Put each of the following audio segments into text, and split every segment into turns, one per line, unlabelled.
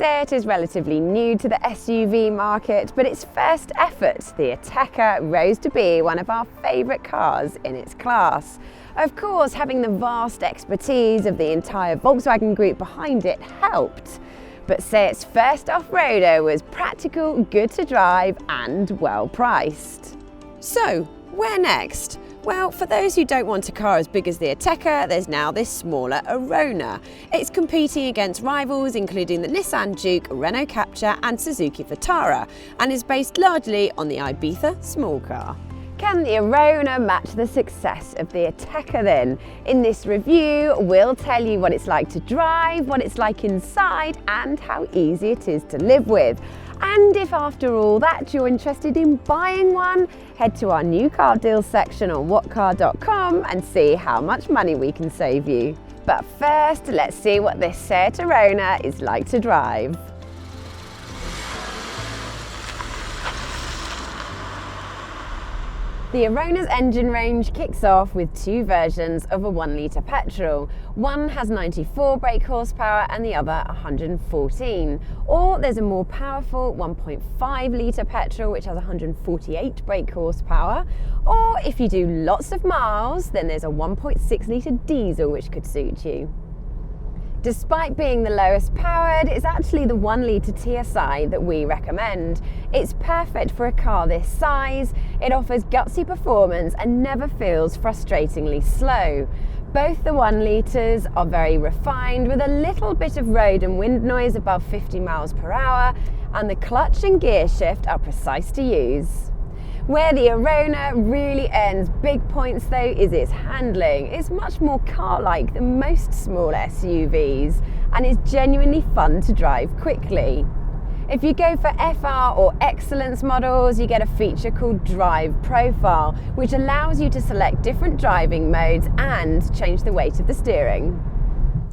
Seat is relatively new to the SUV market, but its first effort, the Ateca, rose to be one of our favourite cars in its class. Of course, having the vast expertise of the entire Volkswagen Group behind it helped. But Seat's first off-roader was practical, good to drive and well priced. So, where next? Well, for those who don't want a car as big as the Ateca, there's now this smaller Arona. It's competing against rivals including the Nissan Juke, Renault Captur and Suzuki Vitara, and is based largely on the Ibiza small car. Can the Arona match the success of the Ateca then? In this review, we'll tell you what it's like to drive, what it's like inside, and how easy it is to live with. And if after all that you're interested in buying one, head to our new car deals section on whatcar.com and see how much money we can save you. But first, let's see what this Seat Arona is like to drive. The Arona's engine range kicks off with two versions of a 1 litre petrol. One has 94 brake horsepower and the other 114. Or there's a more powerful 1.5 litre petrol which has 148 brake horsepower. Or if you do lots of miles, then there's a 1.6 litre diesel which could suit you. Despite being the lowest powered, it's actually the 1 litre TSI that we recommend. It's perfect for a car this size, it offers gutsy performance and never feels frustratingly slow. Both the 1 litres are very refined with a little bit of road and wind noise above 50 miles per hour, and the clutch and gear shift are precise to use. Where the Arona really earns big points though is its handling. It's much more car-like than most small SUVs and is genuinely fun to drive quickly. If you go for FR or Excellence models, you get a feature called Drive Profile, which allows you to select different driving modes and change the weight of the steering.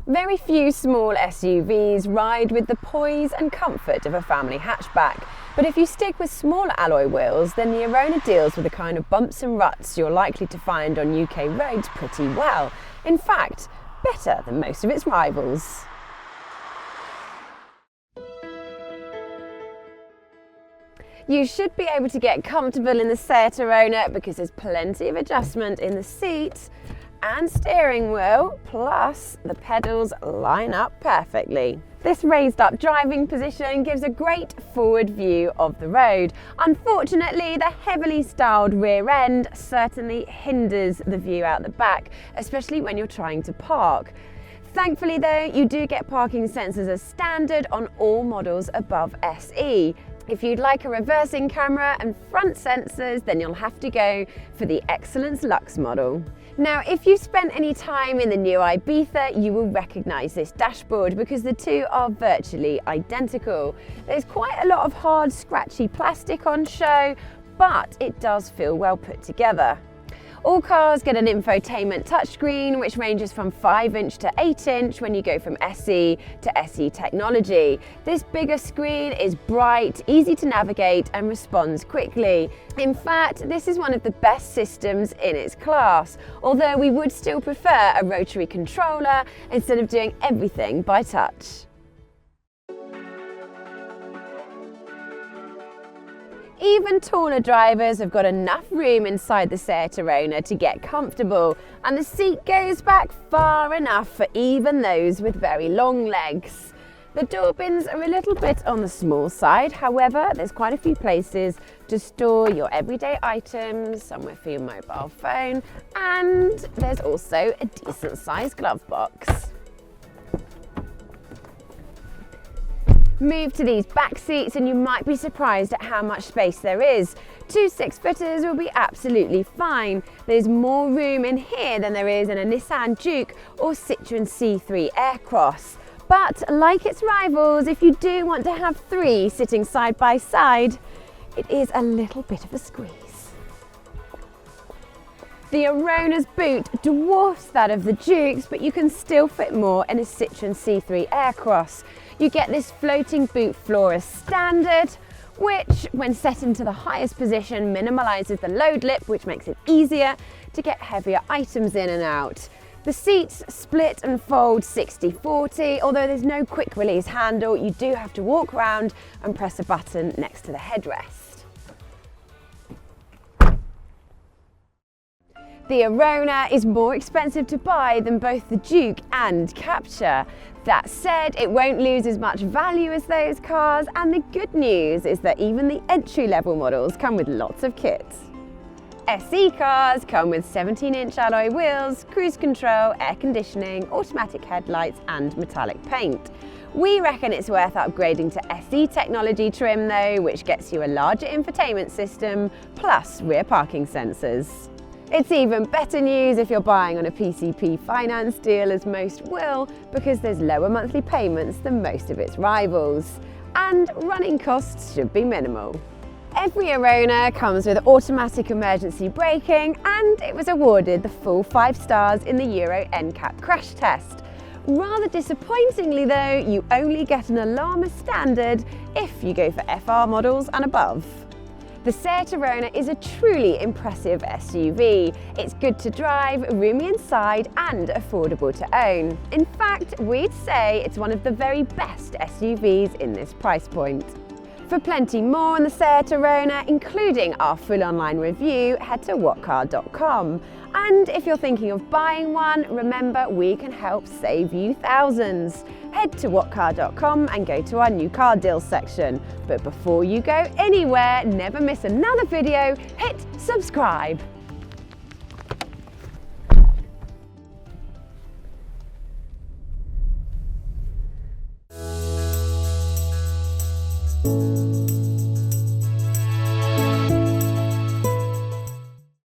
Very few small SUVs ride with the poise and comfort of a family hatchback, but if you stick with smaller alloy wheels, then the Arona deals with the kind of bumps and ruts you're likely to find on UK roads pretty well. In fact, better than most of its rivals. You should be able to get comfortable in the Seat Arona because there's plenty of adjustment in the seat and steering wheel, plus the pedals line up perfectly. This raised up driving position gives a great forward view of the road. Unfortunately, the heavily styled rear end certainly hinders the view out the back, especially when you're trying to park. Thankfully though, you do get parking sensors as standard on all models above SE. If you'd like a reversing camera and front sensors, then you'll have to go for the Excellence Luxe model. Now, if you've spent any time in the new Ibiza, you will recognise this dashboard because the two are virtually identical. There's quite a lot of hard, scratchy plastic on show, but it does feel well put together. All cars get an infotainment touchscreen which ranges from 5-inch to 8-inch when you go from SE to SE technology. This bigger screen is bright, easy to navigate and responds quickly. In fact, this is one of the best systems in its class, although we would still prefer a rotary controller instead of doing everything by touch. Even taller drivers have got enough room inside the Seat Arona to get comfortable, and the seat goes back far enough for even those with very long legs. The door bins are a little bit on the small side, however, there's quite a few places to store your everyday items, somewhere for your mobile phone, and there's also a decent sized glove box. Move to these back seats and you might be surprised at how much space there is. Two 6-footers will be absolutely fine. There's more room in here than there is in a Nissan Juke or Citroën C3 Aircross. But like its rivals, if you do want to have three sitting side by side, it is a little bit of a squeeze. The Arona's boot dwarfs that of the Juke's, but you can still fit more in a Citroën C3 Aircross. You get this floating boot floor as standard, which, when set into the highest position, minimalises the load lip, which makes it easier to get heavier items in and out. The seats split and fold 60/40, although there's no quick release handle, you do have to walk around and press a button next to the headrest. The Arona is more expensive to buy than both the Duke and Captur. That said, it won't lose as much value as those cars, and the good news is that even the entry-level models come with lots of kit. SE cars come with 17-inch alloy wheels, cruise control, air conditioning, automatic headlights and metallic paint. We reckon it's worth upgrading to SE technology trim though, which gets you a larger infotainment system plus rear parking sensors. It's even better news if you're buying on a PCP finance deal, as most will, because there's lower monthly payments than most of its rivals. And running costs should be minimal. Every Arona comes with automatic emergency braking, and it was awarded the full 5 stars in the Euro NCAP crash test. Rather disappointingly though, you only get an alarm as standard if you go for FR models and above. The Seat Arona is a truly impressive SUV. It's good to drive, roomy inside and affordable to own. In fact, we'd say it's one of the very best SUVs in this price point. For plenty more on the Seat Arona, including our full online review, head to whatcar.com. And if you're thinking of buying one, remember we can help save you thousands. Head to whatcar.com and go to our new car deals section. But before you go anywhere, never miss another video, hit subscribe.